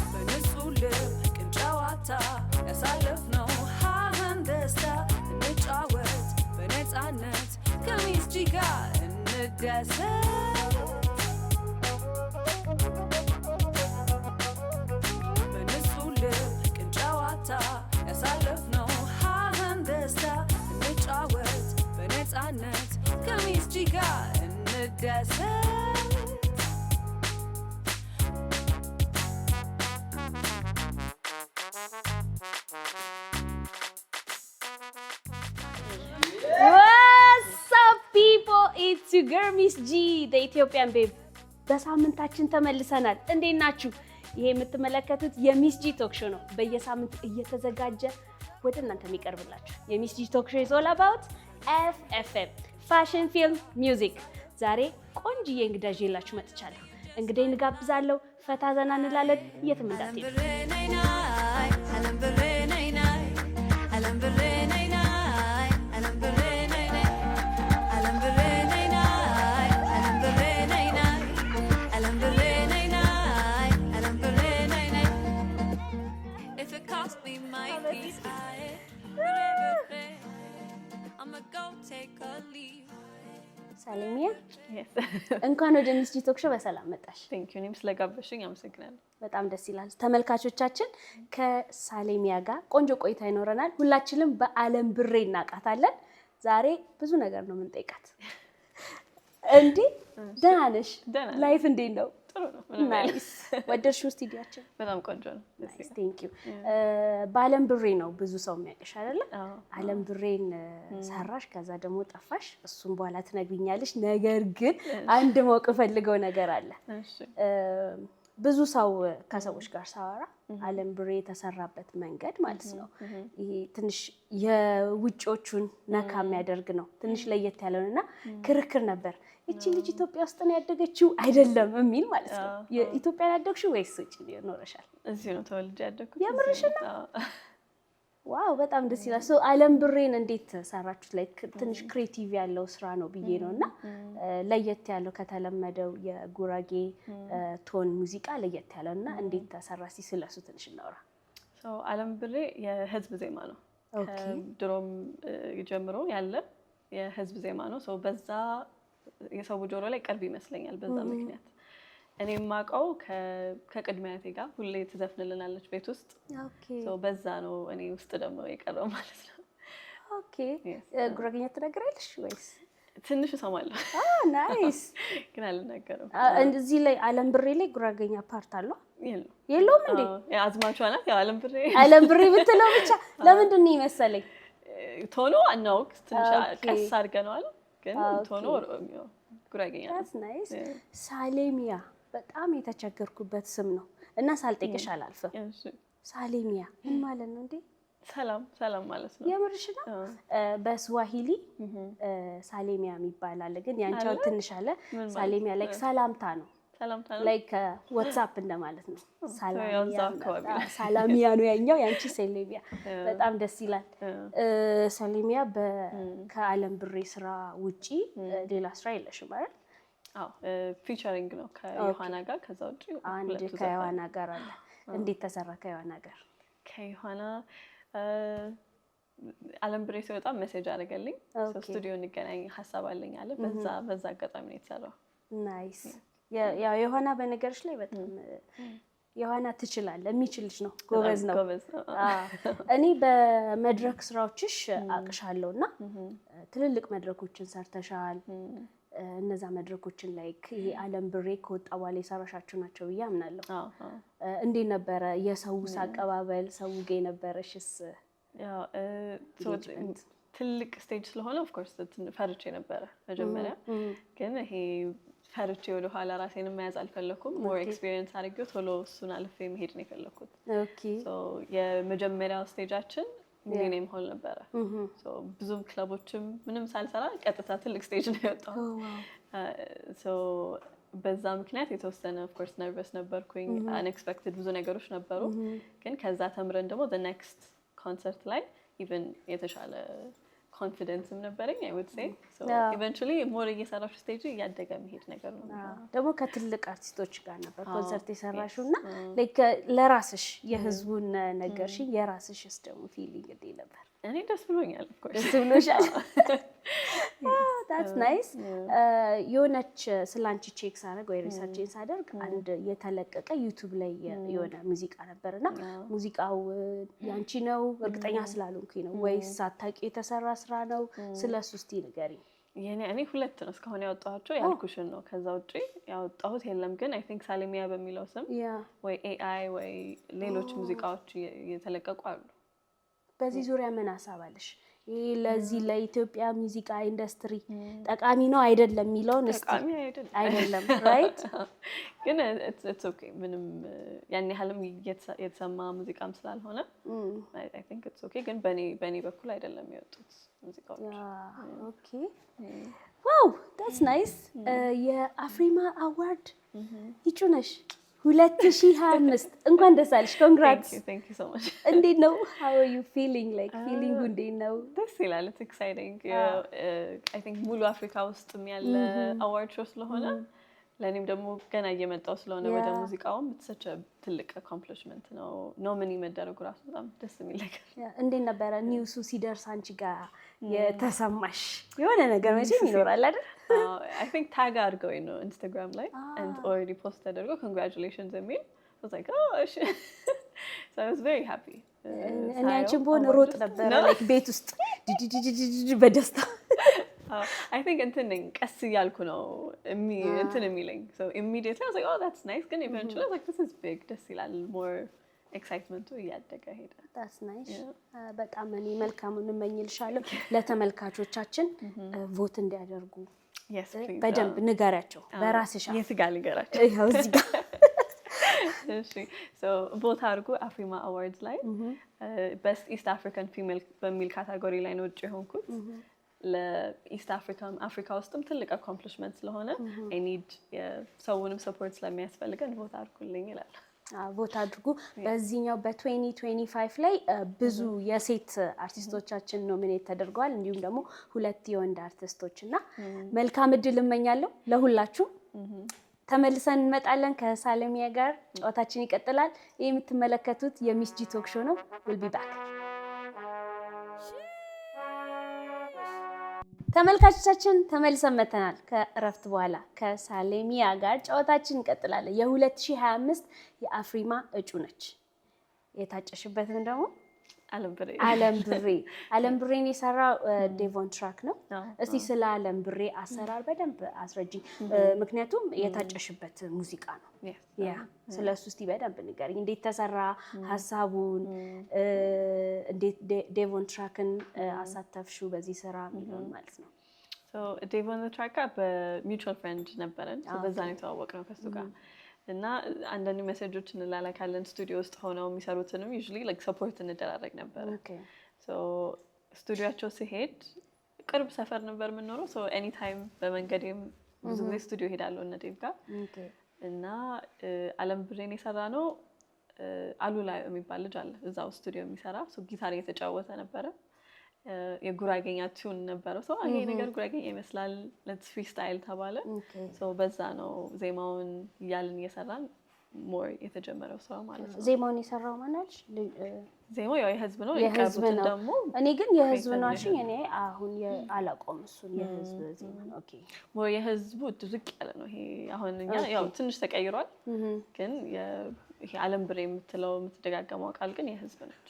በንጹህ ልብ ቅን ጨዋታ ያሳለፍነው ሀህን ደስታ እንጫወት በነፃነት ከሚስጂ ጋር እንደሰት በንጹህ ልብ ቅን ጨዋታ ያሳለፍነው ሀህን ደስታ እንጫወት በነፃነት ከሚስጂ ጋር እንደሰት What's up people? It's your girl Miss G, the Ethiopian babe. በሳምንታችን ተመልሰናል። እንዴት ናችሁ? ይሄ የምትመለከቱት የሚስ ጂ ቶክ ሾው ነው። በየሳምንቱ እየተዘጋጀ ወደ እናንተ የሚቀርብላችሁ የሚስ ጂ ቶክ ሾው is all about FFM, Fashion Film Music. ዛሬ ቆንጆዬ እንግዳ ይዤላችሁ መጥቻለሁ። እንግዲህ እንጋብዛለሁ፣ ፈታ ዘና እንላለን። የትም እንዳትሄዱ። ሳሌሚያ እንኳን ወደ ሚስ ጂ ቶክ ሾው በሰላም መጣሽ። ቴንክ ዩ። እኔም ስለጋበሽኝ አመሰግናለሁ። በጣም ደስ ይላል። ተመልካቾቻችን ከሳሌሚያ ጋር ቆንጆ ቆይታ ይኖረናል። ሁላችንም በአለም ብሬ እናውቃታለን። ዛሬ ብዙ ነገር ነው የምንጠይቃት። እንዴ ደህና ነሽ? ላይፍ እንዴት ነው? ጥሩ ነው። ናይስ። ወደድሽው ስቱዲዮአችን? በጣም ቆንጆ ነው። ናይስ ቴንክ ዩ። በአለም ብሬ ነው ብዙ ሰው የሚያውቅሽ አይደለ? አለም ብሬን ሰራሽ፣ ከዛ ደግሞ ጠፋሽ። እሱም በኋላ ትነግሪኛለሽ። ነገር ግን አንድ ማወቅ ፈልገው ነገር አለ። እሺ። ብዙ ሰው ከሰዎች ጋር ሳወራ አለም ብሬ የተሰራበት መንገድ ማለት ነው ይሄ ትንሽ የውጪዎቹን ነካ የሚያደርግ ነው። ትንሽ ለየት ያለውና ክርክር ነበር። እቺ ልጅ ኢትዮጵያ ውስጥ ነው ያደገችው አይደለም የሚል ማለት ነው። የኢትዮጵያ ያደግሽው ወይስ ውጪ ኖረሻል? እዚህ ነው ተወልጄ ያደግኩት። የምርሽ ነው? ዋው በጣም ደስ ይላል። ሶ አለም ብሬን እንዴት ሰራችሁት? ላይክ ትንሽ ክሬቲቭ ያለው ስራ ነው ብዬ ነውና ለየት ያለው ከተለመደው የጉራጌ ቶን ሙዚቃ ለየት ያለውና እንዴት ተሰራ ሲስለሱ ትንሽ እናውራ። ሶ አለም ብሬ የህዝብ ዜማ ነው። ድሮም ጀምሮ ያለ የህዝብ ዜማ ነው። ሶ በዛ የሰው ጆሮ ላይ ቅርብ ይመስለኛል። በዛ ምክንያት እኔ የማውቀው ከቅድሚያቴ ጋር ሁሌ ትዘፍንልናለች ቤት ውስጥ። ሶ በዛ ነው እኔ ውስጥ ደግሞ የቀረው ማለት ነው። ኦኬ ጉራጌኛ ትነግራለሽ ወይስ? ትንሽ እሰማለሁ። ናይስ። ግን አልናገርም። እዚህ ላይ አለም ብሬ ላይ ጉራጌኛ ፓርት አለው? የለውም እንዴ? አዝማቿ ናት ያው አለም ብሬ። አለም ብሬ ብትለው ብቻ ለምንድን ነው ይመስለኝ ቶሎ አናውቅ ትንሽ ቀስ አድርገነዋል። ግን ቶሎ ጉራጌኛ ነው። that's nice። ሳሌሚያ በጣም የተቸገርኩበት ስም ነው እና ሳልጠይቅሽ አላልፍም። እሺ ሳሌሚያ ምን ማለት ነው እንዴ? ሰላም ማለት ነው። የምርሽ ነው? በስዋሂሊ ሳሌሚያ የሚባል ግን ያንቺው ትንሽ አለ። ሳሌሚያ ላይክ ሰላምታ ነው። ላይክ ዋትስአፕ እንደማለት ነው። ሳላሚያ ነው ያኛው፣ ያንቺ ሳሌሚያ። በጣም ደስ ይላል። ሳሌሚያ ከአለም ብሬ ስራ ውጪ ሌላ ስራ የለሽም አይደል? አዎ ፊቸሪንግ ነው ከዮሐና ጋር። ከዛ ውጪ አንድ ከዮሐና ጋር አለ። እንዴት ተሰራ ከዮሐና ጋር? ከዮሐና አለም ብሬ ሲወጣ ሜሴጅ አደረገልኝ። ስቱዲዮ እንገናኝ ሀሳብ አለኝ አለ። በዛ አጋጣሚ ነው የተሰራው። ናይስ። ያው ዮሐና በነገርሽ ላይ በጣም ዮሐና ትችላለህ፣ የሚችልሽ ነው፣ ጎበዝ ነው። እኔ በመድረክ ስራዎችሽ አቅሻለሁና ትልልቅ መድረኮችን ሰርተሻል። እነዛ መድረኮችን ላይክ ይሄ አለም ብሬ ከወጣ በኋላ የሰራሻቸው ናቸው ብዬ አምናለሁ። እንዴት ነበረ የሰው አቀባበል? ሰው ጋር ነበረሽስ? ያው ትልቅ ስቴጅ ስለሆነ ኦፍ ኮርስ ፈርቼ ነበረ መጀመሪያ። ግን ይሄ ፈርቼ ወደ ኋላ ራሴን መያዝ አልፈለኩም። ሞር ኤክስፒሪየንስ አድርጌው ቶሎ እሱን አልፌ መሄድ ነው የፈለኩት። ኦኬ ሶ የመጀመሪያው ስቴጃችን ሚሊኒየም ሆል ነበረ። ሶ ብዙም ክለቦችም ምንም ሳልሰራ ቀጥታ ትልቅ ስቴጅ ነው የወጣው። ሶ በዛ ምክንያት የተወሰነ ኦፍ ኮርስ ነርቨስ ነበርኩኝ። አንኤክስፔክትድ ብዙ ነገሮች ነበሩ። ግን ከዛ ተምረን ደግሞ the next ኮንሰርት ላይ ኢቭን የተሻለ ኮንፊደንስም ነበረኝ I would say so eventually more እየሰራሽ ስቴጅ እያደገ መሄድ ነገር ነው ደግሞ ከትልቅ አርቲስቶች ጋር ነበር ኮንሰርት የሰራሽውና ላይክ ለራስሽ የህዝቡን ነገርሽ የራስሽስ ደግሞ ፊሊንግ እንዴ ነበር እኔ ደስ ብሎኛል of course ደስ ብሎሻል that's nice የሆነች ስላንቺ ቼክ ሳደርግ ወይ ሪሰርችን ሳደርግ አንድ የተለቀቀ ዩቲዩብ ላይ የሆነ ሙዚቃ ነበርና ሙዚቃው ያንቺ ነው እርግጠኛ ስላልሆንኩኝ ነው ወይስ ሳታቂ የተሰራ ስራ ነው ስለሱ እስቲ ንገሪኝ እኔ ሁለት ነው እስካሁን ያወጣኋቸው ያልኩሽን ነው ከዛ ውጪ ያወጣሁት የለም ግን I think ሳሌሚያ በሚለው ስም ወይ AI ወይ ሌሎች ሙዚቃዎች የተለቀቁ አሉ በዚህ ዙሪያ ምን አሳባለሽ ይሄ ለዚህ ለኢትዮጵያ ሙዚቃ ኢንደስትሪ ጠቃሚ ነው አይደለም የሚለውን እስቲ አይደለም ራይት ግን it's okay ምንም ያን ያህልም የተሰማ ሙዚቃም ስላልሆነ I think it's okay ግን በኔ በኩል አይደለም የወጡት ሙዚቃዎች ኦኬ ዋው that's nice የአፍሪማ አዋርድ ይጩነሽ 2025 እንኳን ደስ አለሽ congrats thank you so much እንዴት ነው how are you feeling like feeling እንዴት ነው ደስ ይላል it's exciting I think ሙሉ አፍሪካ ውስጥ ያለ አዋርድ ሾው ስለሆነ ለኔም ደግሞ ገና እየመጣው ስለሆነ ወደ ሙዚቃውም such a ትልቅ accomplishment ነው ኖሚኒ መደረጉ ራሱ በጣም ደስ የሚል ነገር እንዴት ነበር ኒውሱ ሲደርስ አንቺ ጋር የተሰማሽ የሆነ ነገር መቼም ይኖራል አይደል I think tag አድርገውኝ ነው Instagram ላይ and already posted አድርገው congratulations የሚል I was like oh shit so I was very happy እኔ አንቺን በሆነ ሮጥ ነበር like ቤት ውስጥ በደስታ I think እንትን ቀስ ያልኩ ነው እንትን የሚለኝ so immediately I was like oh that's nice ግን eventually I was like this is big ደስ ይላል more excitement እያደገ ሄደ that's nice በጣም እኔ መልካሙን እመኝልሻለሁ ለተመልካቾቻችን ቮት እንዲያደርጉ yes please በደንብ ንገሪያቸው በራስሽ የስጋ ንገራቸው ይሄው እዚህ ጋር እሺ so ቮት አድርጉ አፍሪማ አዋርድስ ላይ best east african female በሚል ካቴጎሪ ላይ ነው እጭ ሆንኩት ለኢስት አፍሪካ ውስጥም ትልቅ accomplishment ስለሆነ I need የሰውንም support ስለሚያስፈልገን ቮት አድርጉልኝ ይላል ቮት አድርጉ በዚህኛው በ2025 ላይ ብዙ የሴት አርቲስቶቻችን ኖሚኔት ተደርገዋል እንዲሁም ደግሞ ሁለት የወንድ አርቲስቶችና መልካም እድል እመኛለሁ ለሁላችሁ ተመልሰን እንመጣለን ከሳሌሚያ ጋር ጨዋታችን ይቀጥላል ይሄ የምትመለከቱት የሚስ ጂ ቶክ ሾው ነው we'll be back ተመልካቾቻችን ተመልሰን መተናል ከእረፍት በኋላ ከሳሌሚያ ጋር ጨዋታችን እንቀጥላለን የ2025 የአፍሪማ እጩ ነች የታጨሽበትን ደግሞ አለም ብሬን የሰራው ዴቮን ትራክ ነው እስቲ ስለ አለም ብሬ አሰራር በደንብ አስረጂ ምክንያቱም የታጨሽበት ሙዚቃ ነው ያ ስለሱ እስቲ በደንብ ንገሪኝ እንዴት ተሰራ ሐሳቡን እንዴት ዴቮን ትራክን አሳተፍሽው በዚህ ስራ የሚሆን ማለት ነው so ዴቮን ትራክ በሚውቹዋል ፍሬንድ ነበረን so በዛ ነው የተዋወቅነው ከሱ ጋር እና አንዳንድ ሜሴጆች እንላላካለን ስቱዲዮ ውስጥ ሆነው የሚሰሩትንም usually like support እንደራረግ ነበር so ስቱዲዮአቸው ሲሄድ ቅርብ ሰፈር ነበር የምንኖረው so anytime በመንገዴም ብዙ ጊዜ ስቱዲዮ ሄዳለሁ እና ዴቭ ጋር እና አለም ብሬን የሰራነው አሉላ የሚባል ልጅ አለ እዛው ስቱዲዮ የሚሰራ so ጊታር እየተጫወተ ነበር የጉራጌኛ ቲዩን ነበር so ይሄ ነገር ጉራጌኛ ይመስላል let's freestyle ተባለ so በዛ ነው ዜማውን ያልን እየሰራን more የተጀመረው ሰው ማለት ነው ዜማውን የሰራው ማለት ዜማው ያው የህዝብ ነው የቀርቡት ደግሞ እኔ ግን የህዝብ ነው አሽኝ እኔ አሁን አላቆም እሱን የህዝብ ዜማ ነው ኦኬ more የህዝቡ ድርቅ ያለ ነው ይሄ አሁን እኛ ያው ትንሽ ተቀይሯል ግን ይሄ አለም ብሬ የምትደጋገመው ቃል ግን የህዝብ ነች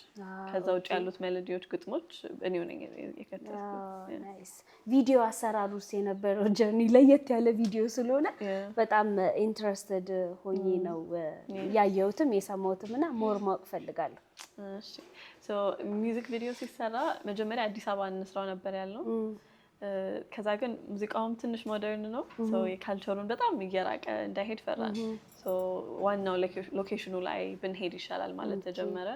ከዛ ውጭ ያሉት ሜሎዲዎች ግጥሞች እኔው ነኝ የከተትኩት ናይስ ቪዲዮ አሰራሩስ የነበረው ጀርኒ ለየት ያለ ቪዲዮ ስለሆነ በጣም ኢንትረስትድ ሆኜ ነው ያየሁትም የሰማሁትምና ሞር ማወቅ ፈልጋለሁ እሺ ሶ ሚውዚክ ቪዲዮ ሲሰራ መጀመሪያ አዲስ አበባ እንስራው ነበር ያለው ከዛ ግን ሙዚቃውም ትንሽ ሞደርን ነው ሶ የካልቸሩን በጣም እየራቀ እንዳይሄድ ፈራን ሶ ዋናው ሎኬሽኑ ላይ ብንሄድ ይሻላል ማለት ተጀመረ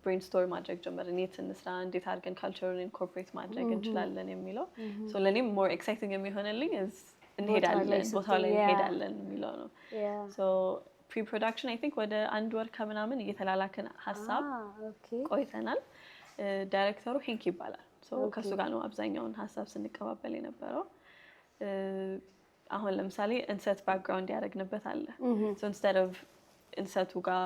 ብሬንስቶርም ማድረግ ጀመርን የት እንስራ እንዴት አድርገን ካልቸሩን ኢንኮርፖሬት ማድረግ እንችላለን የሚለው ሶ ለኔም ሞር ኤክሳይቲንግ የሚሆነልኝ እንሄዳለን ቦታው ላይ እንሄዳለን የሚለው ነው ሶ ፕሪ-ፕሮዳክሽን አይ ቲንክ ወደ አንድ ወር ከምናምን እየተላላከን ሐሳብ ቆይተናል ዳይሬክተሩ ሄንክ ይባላል ከሱ ጋር ነው አብዛኛውን ሀሳብ ስንቀባበል የነበረው። አሁን ለምሳሌ እንሰት ባክግራውንድ ያደረግንበት አለ። ኢንስቴድ ኦፍ እንሰቱ ጋር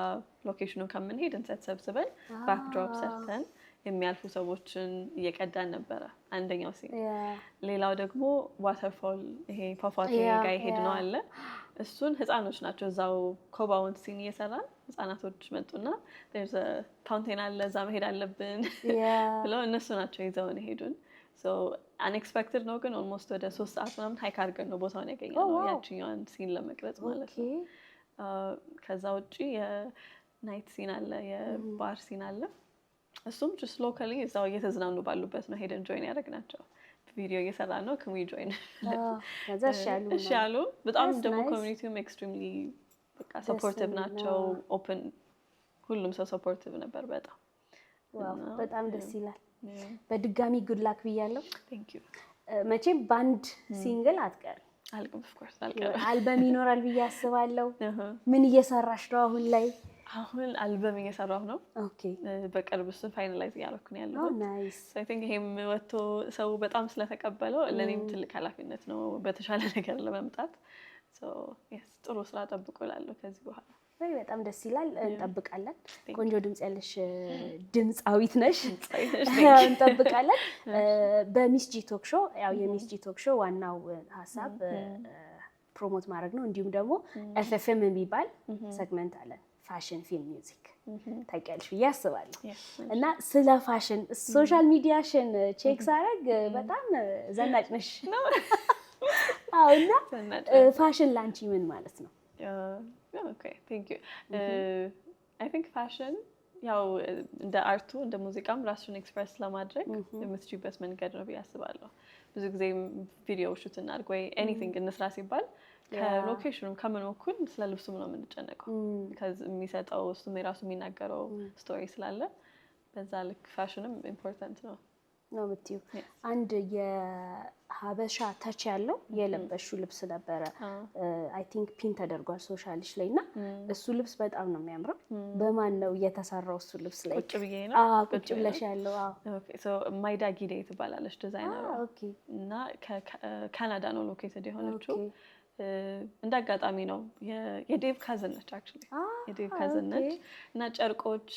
ሎኬሽኑ ከምንሄድ እንሰት ሰብስበን ባክድሮፕ ሰርተን የሚያልፉ ሰዎችን እየቀዳን ነበረ አንደኛው ሲን። ሌላው ደግሞ ዋተርፎል ይሄ ፏፏቴ ጋር ይሄድ ነው አለ። እሱን ህፃኖች ናቸው እዛው ኮባውን ሲን እየሰራን ህፃናቶች መጡና there's a ፋውንቴን አለ እዛ መሄድ አለብን ብለው እነሱ ናቸው ይዘውን ሄዱን። so unexpected ነው ግን ኦልሞስት ወደ 3 ሰዓት ምናምን ሃይክ አድርገን ነው ቦታውን ያገኘነው ያቺኛዋን ሲን ለመቅረጽ ማለት ነው። ከዛ ውጪ የናይት ሲን አለ የባር ሲን አለ። እሱም just locally እዛው እየተዝናኑ ባሉበት ነው ሄደን ጆይን ያደረግናቸው። ቪዲዮ እየሰራ ነው can we join ከዛ እሺ አሉ። በጣም ደግሞ ኮሚኒቲውም ኤክስትሪምሊ በቃ ሰፖርቲቭ ናቸው። ኦፕን ሁሉም ሰው ሰፖርቲቭ ነበር በጣም። ዋው በጣም ደስ ይላል። በድጋሚ ጉድ ላክ ብያለሁ። thank you። መቼም ባንድ ሲንግል አትቀርም። አልቀም of course አልቀም። አልበም ይኖራል ብዬ አስባለሁ። ምን እየሰራሽ ነው አሁን ላይ? አሁን አልበም እየሰራሁ ነው። ኦኬ በቅርብ እሱን ፋይናላይዝ እያደረኩ ነው ያለው። ናይስ። I think ይሄም ወጥቶ ሰው በጣም ስለተቀበለው ለኔም ትልቅ ኃላፊነት ነው በተሻለ ነገር ለመምጣት። so yes ጥሩ ስራ ጠብቁ እላለሁ ከዚህ በኋላ። በጣም ደስ ይላል። እንጠብቃለን። ቆንጆ ድምጽ ያለሽ ድምጻዊት ነሽ። እንጠብቃለን። በሚስ ጂ ቶክ ሾው ያው የሚስ ጂ ቶክ ሾው ዋናው ሀሳብ ፕሮሞት ማድረግ ነው። እንዲሁም ደግሞ ኤፍኤፍኤም የሚባል ሰግመንት አለን ፋሽን ፊልም ሚውዚክ ታውቂያለሽ ብዬ አስባለሁ። እና ስለ ፋሽን ሶሻል ሚዲያሽን ቼክ ሳደርግ በጣም ዘናጭ ነሽ። እና ፋሽን ላንቺ ምን ማለት ነው? Okay, thank you. I think fashion ያው እንደ አርቱ እንደ ሙዚቃም ራስሽን ኤክስፕረስ ለማድረግ የምትችይበት መንገድ ነው ብዬ አስባለሁ። ብዙ ጊዜ ቪዲዮ ሹት እናድርግ ወይ ኤኒቲንግ እንስራ ሲባል ከሎኬሽኑም ከምን እኩል ስለ ልብሱም ነው የምንጨነቀው። ከዚህ የሚሰጠው እሱም የራሱ የሚናገረው ስቶሪ ስላለ በዛ ልክ ፋሽንም ኢምፖርታንት ነው የምትይው። አንድ የሀበሻ ታች ያለው የለበሽው ልብስ ነበረ አይ ቲንክ ፒን ተደርጓል ሶሻልሽ ላይ እና እሱ ልብስ በጣም ነው የሚያምረው። በማን ነው የተሰራው እሱ ልብስ ላይ? ቁጭ ብዬ ነው ቁጭ ብለሽ ያለው? ኦኬ ሶ ማይዳ ጊዴ ትባላለች ዲዛይነሯ እና ከካናዳ ነው ሎኬትድ የሆነችው። እንዳጋጣሚ ነው የዴቭ ካዝን ነች አክቹሊ የዴቭ ካዝን ነች እና ጨርቆች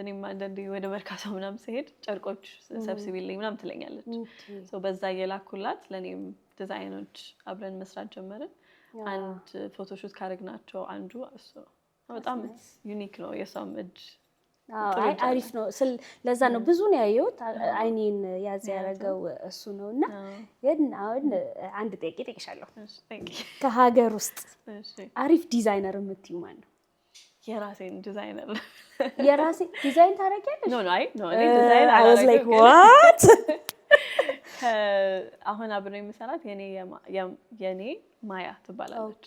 እኔም አንዳንዴ ወደ መርካቶ ምናምን ስሄድ ጨርቆች ሰብስቢልኝ ምናምን ትለኛለች። ሶ በዛ የላኩላት ለኔም ዲዛይኖች አብረን መስራት ጀመርን። አንድ ፎቶሹት ካደረግናቸው አንዱ እሱ በጣም ዩኒክ ነው የሷም እጅ አሪፍ ነው። ለዛ ነው ብዙ ነው ያየሁት አይኔን ያዝ ያደረገው እሱ ነውና ግን አሁን አንድ ጥያቄ ጠይቅሻለሁ። ከሀገር ውስጥ አሪፍ ዲዛይነር የምትይው ማን ነው? የራሴን ዲዛይነር የራሴ ዲዛይን ታደርጊያለሽ? ኖ እኔ ዲዛይን I was like what አሁን አብረን የምሰራት የኔ ማያ ትባላለች።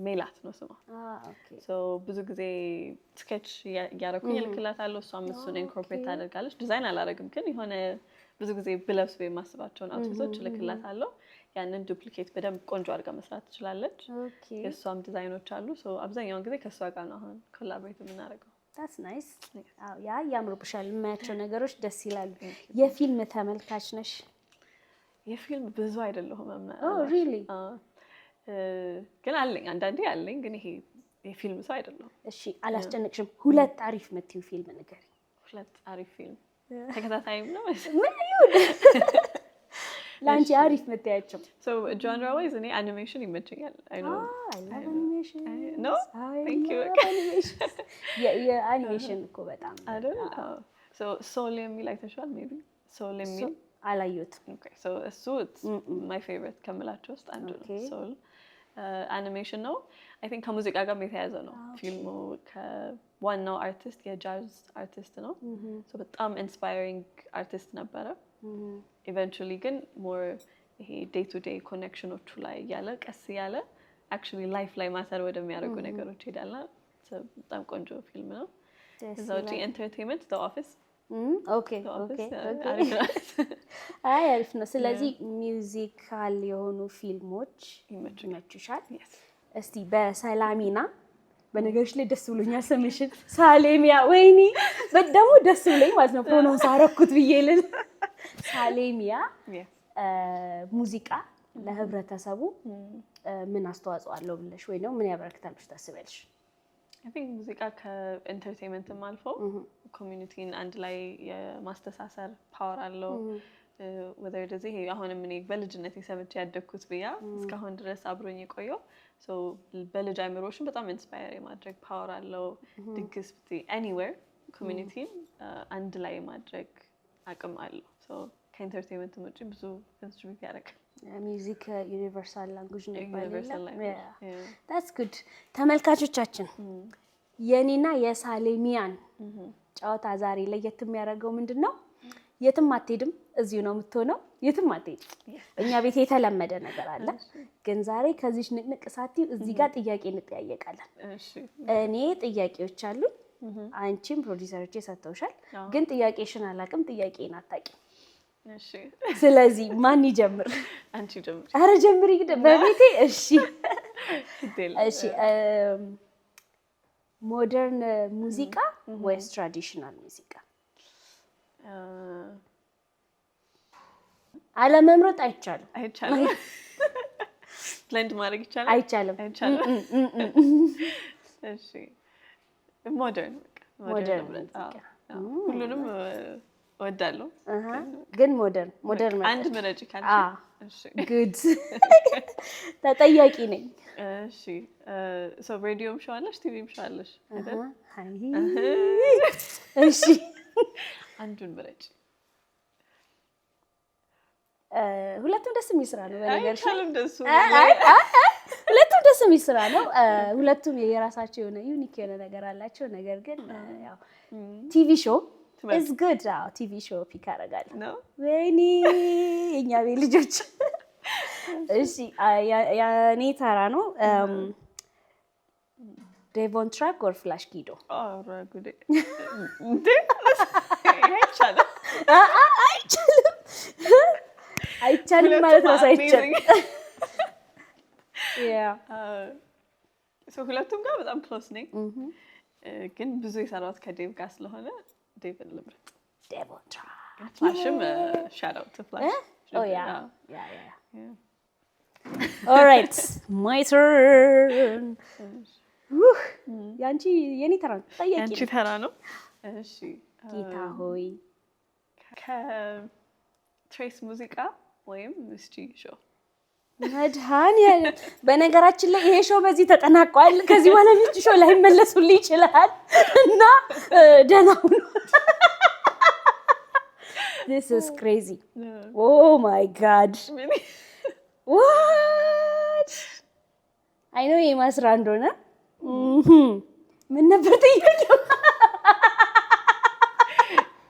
ሜላት ነው ስሟ። ሶ ብዙ ጊዜ ስኬች ያረኩኝ ልክላታለሁ። እሷም እሱን ኢንኮርፖሬት ታደርጋለች። ዲዛይን አላረግም ግን የሆነ ብዙ ጊዜ ብለብስ በማስባቸውን አውትፊቶች ልክላታለሁ። ያንን ዱፕሊኬት በደንብ ቆንጆ አድርጋ መስራት ትችላለች። የእሷም ዲዛይኖች አሉ። ሶ አብዛኛውን ጊዜ ከእሷ ጋር ነው አሁን ኮላቦሬት የምናደርገው። that's nice። ያ ያምሩብሻል። የማያቸው ነገሮች ደስ ይላሉ። የፊልም ተመልካች ነሽ? የፊልም ብዙ አይደለሁም ምናምን። oh really? ግን አለኝ አንዳንዴ አለኝ ግን ይሄ የፊልም ሰው አይደለም። እሺ አላስጨነቅሽም። ሁለት አሪፍ የምትይው ፊልም ንገሪ። ሁለት አሪፍ ፊልም ተከታታይም ነው ምን ይሁን ላንቺ አሪፍ የምትያቸው? so genre wise እኔ አኒሜሽን ይመቸኛል። I know I love animation. no thank you የአኒሜሽን እኮ በጣም አይደል? so soul የሚል አይተሽዋል? maybe soul የሚል አላየሁትም። okay so እሱ my favorite ከምላቸው ውስጥ አንዱ ነው soul አኒሜሽን ነው። አይ ቲንክ ከሙዚቃ ጋር የተያያዘ ነው ፊልሙ። ከዋናው አርቲስት የጃዝ አርቲስት ነው። ሶ በጣም ኢንስፓይሪንግ አርቲስት ነበረ። ኢቨንቹሊ ግን ሞር ይሄ ዴይ ቱ ዴይ ኮኔክሽኖቹ ላይ ያለ ቀስ ያለ አክቹሊ ላይፍ ላይ ማተር ወደሚያደርጉ ነገሮች ይሄዳልና በጣም ቆንጆ ፊልም ነው። እዛው ኢንተርቴይንመንት ዘ ኦፊስ ኦኬ አሪፍ ነው። ስለዚህ ሚውዚካል የሆኑ ፊልሞች ይመቹሻል። እስቲ በሰላሚና በነገሮች ላይ ደስ ብሎኛል ስምሽን ሳሌሚያ ወይኔ ደግሞ ደስ ብሎኝ ማለት ነው ፕሮናንስ አደረኩት ብዬ ልል የሳሌሚያ ሙዚቃ ለህብረተሰቡ ምን አስተዋጽኦ አለው ብለሽ ወይ ነው ምን ያበረክታል ብለሽ ታስቢያለሽ? I think ሙዚቃ ከኢንተርቴይንመንትም አልፎ ኮሚኒቲን አንድ ላይ የማስተሳሰር ፓወር አለው። whether it is ይሄ አሁንም እኔ በልጅነት ሰምቼ ያደግኩት ብያ እስካሁን ድረስ አብሮኝ የቆየው so በልጅ አይምሮሽን በጣም ኢንስፓየር የማድረግ ፓወር አለው። ድግስ anywhere ኮሚኒቲን አንድ ላይ ማድረግ አቅም አለው። so ከኢንተርቴይንመንት ውጪ ብዙ ኮንትሪቢዩት ያደርጋል። ሚውዚክ ዩኒቨርሳል ላንጉዌጅ ነው ይባላል። that's good ተመልካቾቻችን የኔና የሳሌሚያን ጨዋታ ዛሬ ለየት የሚያደርገው ምንድነው? የትም አትሄድም እዚሁ ነው የምትሆነው። የትም አትሄድም። እኛ ቤት የተለመደ ነገር አለ። ግን ዛሬ ከዚህ ንቅንቅ ሳትዩ እዚህ ጋር ጥያቄ እንጠያየቃለን። እኔ ጥያቄዎች አሉ፣ አንቺም ፕሮዲዩሰሮቼ ሰጥተውሻል። ግን ጥያቄሽን አላውቅም፣ ጥያቄን አታውቂም። እሺ ስለዚህ ማን ይጀምር? አንቺ ጀምሪ። አረ ጀምሪ ግድ በቤቴ። እሺ እሺ ሞደርን ሙዚቃ ወይስ ትራዲሽናል ሙዚቃ? አለመምረጥ አይቻልም። አይቻልም። ብሌንድ ማድረግ ይቻላል? አይቻልም። እሺ ሞደርን ሙዚቃ ሁሉንም እወዳለሁ። ግን ሞደርን አንድ ምረጭ ካልሽ? እሺ ጉድ ተጠያቂ ነኝ። እሺ ሶ ሬዲዮም ሾው አለሽ ቲቪም ሾው አለሽ አይደል? እሺ አንዱን ምረጭ። ሁለቱም ደስ የሚል ስራ ነው። በነገርሽ ሁለቱም ደስ የሚል ስራ ነው። ሁለቱም የራሳቸው የሆነ ዩኒክ የሆነ ነገር አላቸው። ነገር ግን ያው ቲቪ ሾው is good። ቲቪ ሾው ፒክ አደርጋለሁ። ወይኔ የኛ ቤት ልጆች። እሺ ያኔ ተራ ነው። ዴቮን ትራክ or ፍላሽ ኪዶ? ኧረ ጉዴ እንዴ! አይቻልም ማለት ነው። አይቻልም። ሁለቱም ጋር በጣም ክሎስ ነኝ። ግን ብዙ የሰራሁት ከዴቭ ጋር ስለሆነ ዴቭን ልምረጥ። ዴቮን ትራክ ፍላሽም ሻት አውት ቱ ፍላሽ። ኦልራይት ማይ ተርን። ያንቺ የኔ ተራ ነው። ጠያቂ ያንቺ ተራ ነው። እሺ ጌታ ሆይ ከትሬስ ሙዚቃ ወይም ሚስጂ ሾው? መድኃኒዓለም በነገራችን ላይ ይሄ ሾው በዚህ ተጠናቋል። ከዚህ በኋላ ሚስጂ ሾው ላይ መለሱልኝ ይችላል እና ደህና ሁኑ። This is crazy. Oh my god. What? I know የማስራ እንደሆነ ምን ነበር ጥያቄው?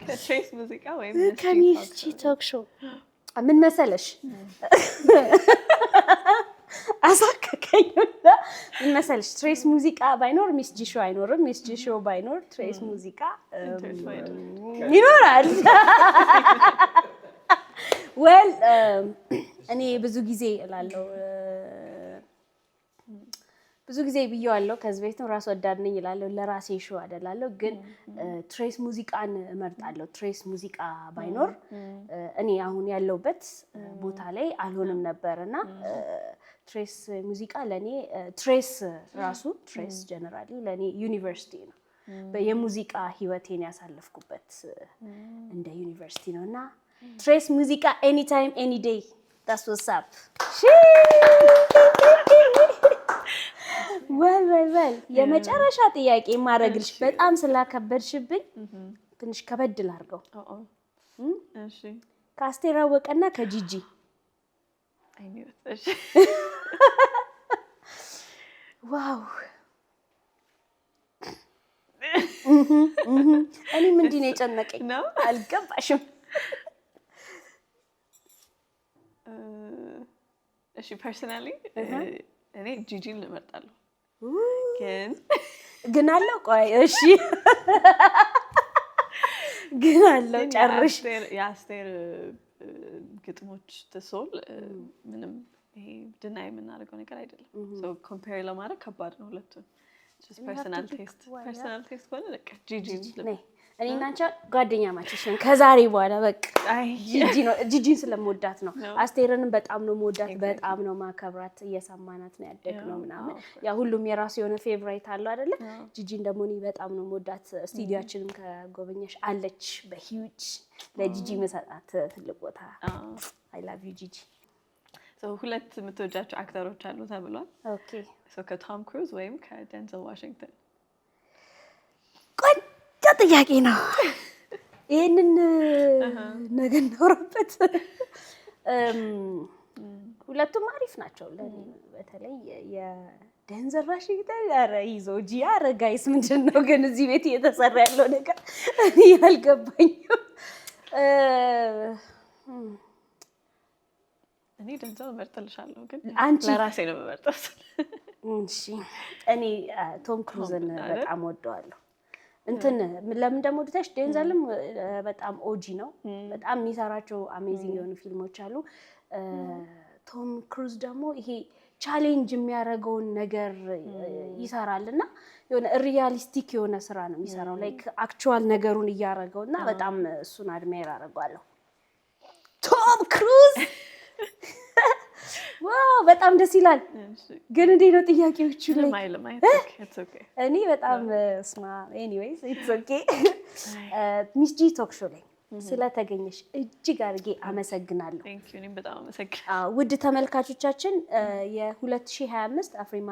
ከትሬስ ሙዚቃ ወይም ከሚስጂ ቶክ ሾው ምን መሰለሽ? አሳከከኝና ምን መሰለሽ? ትሬስ ሙዚቃ ባይኖር ሚስጂ ሾው አይኖርም። ሚስጂ ሾው ባይኖር ትሬስ ሙዚቃ ይኖራል። well እኔ ብዙ ጊዜ እላለሁ ብዙ ጊዜ ብየዋለሁ። ከዚህ በፊት ነው ራስ ወዳድ ነኝ እላለሁ። ለራሴ ሾው አይደላለሁ። ግን ትሬስ ሙዚቃን እመርጣለሁ። ትሬስ ሙዚቃ ባይኖር እኔ አሁን ያለውበት ቦታ ላይ አልሆንም ነበርና ትሬስ ሙዚቃ ለኔ ትሬስ ራሱ ትሬስ ጀነራሊ ለኔ ዩኒቨርሲቲ ነው። በየሙዚቃ ህይወቴን ያሳለፍኩበት እንደ ዩኒቨርሲቲ ነውና ትሬስ ሙዚቃ ኤኒ ታይም ኤኒ ዴይ that's what's up። well የመጨረሻ ጥያቄ ማረግልሽ በጣም ስላከበድሽብኝ ትንሽ ከበድ ላድርገው። እሺ ከአስቴር አወቀና ከጂጂ? እሺ ዋው እኔ ምንድን ነው የጨነቀኝ አልገባሽም? እሺ ፐርሰናሊ እኔ ጂጂን እመርጣለሁ። ግን አለው ቆይ እሺ ግን አለው ጨርሽ። የአስቴር ግጥሞች ተሶል ምንም ይሄ ድና የምናደርገው ነገር አይደለም። ሶ ኮምፔር ለማድረግ ከባድ ነው ሁለቱን። ፐርሰናል ቴስት ከሆነ በቃ ጂጂ እኔ እና አንቺ ጓደኛ ማችሽ ነን ከዛሬ በኋላ በቃ። አይ ጂጂን ስለምወዳት ነው። አስቴርንም በጣም ነው የምወዳት፣ በጣም ነው ማከብራት። እየሰማናት ነው ያደግነው ምናምን። ያ ሁሉም የራሱ የሆነ ፌቨራይት አለው አይደለ? ጂጂን ደግሞ እኔ በጣም ነው የምወዳት። ስቱዲዮአችንም ከጎበኛሽ አለች በሂውጅ ለጂጂ መሰጣት ትልቅ ቦታ። አይ ላቭ ዩ ጂጂ። ሁለት የምትወጃቸው አክተሮች አሉ ተብሏል። ኦኬ ከቶም ክሩዝ ወይም ከዴንዘል ዋሽንግተን? ቆንጆ ጥያቄ ነው። ይሄንን ነገር እናወራበት። ሁለቱም አሪፍ ናቸው ለኔ። በተለይ የዴንዘል ዋሽንግተን ኧረ ይዞ ጂ ኧረ ጋይስ ምንድን ነው ግን እዚህ ቤት እየተሰራ ያለው ነገር እኔ አልገባኝም። እኔ ደንዘል እመርጥልሻለሁ ግን አንቺ ለራሴ ነው የምመርጠው። እሺ እኔ ቶም ክሩዝን በጣም ወደዋለሁ። እንትን ለምን ደግሞ ወደታች ዴንዘልም በጣም ኦጂ ነው። በጣም የሚሰራቸው አሜዚንግ የሆኑ ፊልሞች አሉ። ቶም ክሩዝ ደግሞ ይሄ ቻሌንጅ የሚያደርገውን ነገር ይሰራልና የሆነ ሪያሊስቲክ የሆነ ስራ ነው የሚሰራው። ላይክ አክቹዋል ነገሩን እያደረገውና በጣም እሱን አድማየር አደርገዋለሁ። ቶም ክሩዝ ዋው በጣም ደስ ይላል። ግን እንዴት ነው ጥያቄዎቹ ላይ እኔ በጣም ስማ ኤኒዌይስ ኢትስ ኦኬ። ሚስ ጂ ቶክ ሾው ላይ ስለተገኘሽ እጅግ አድርጌ አመሰግናለሁ። ቴንክ ዩ። እኔም በጣም አመሰግናለሁ። ውድ ተመልካቾቻችን የ2025 አፍሪማ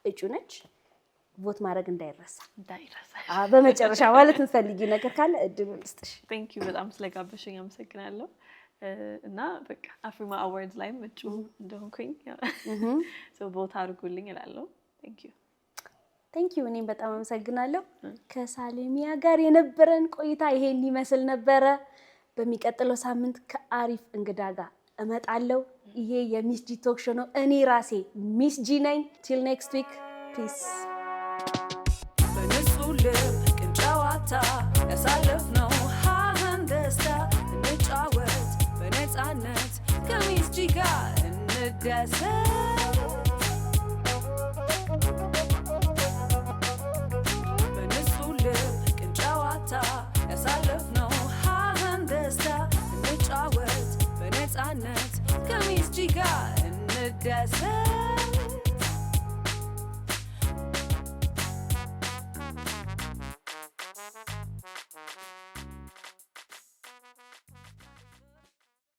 እጩ ነች። ቮት ማድረግ እንዳይረሳ። በመጨረሻ ማለት እንፈልጊው ነገር ካለ እድሉን ልስጥሽ። ቴንክ ዩ በጣም ስለጋበሽኝ አመሰግናለሁ። እና በቃ አፍሪማ አዋርድስ ላይም እጩ እንደሆንኩኝ ቦታ አድርጉልኝ እላለሁ። ቴንክ ዩ። እኔም በጣም አመሰግናለሁ። ከሳሌሚያ ጋር የነበረን ቆይታ ይሄን ይመስል ነበረ። በሚቀጥለው ሳምንት ከአሪፍ እንግዳ ጋር እመጣለሁ። ይሄ የሚስ ጂ ቶክ ሾው ነው። እኔ ራሴ ሚስ ጂ ነኝ። ቲል ኔክስት ዊክ ፒስ። በንጹህ ልብ ቅን ጨዋታ ያሳለፍነው ሀዘን ደስታ እንጫወት በነፃነት ከሚስ ጂ ጋር እንደሰት። በንጹህ ልብ ቅን ጨዋታ ያሳለፍነው ሀዘን ደስታ እንጫወት በነፃነት ከሚስ ጂ ጋር እንደሰት።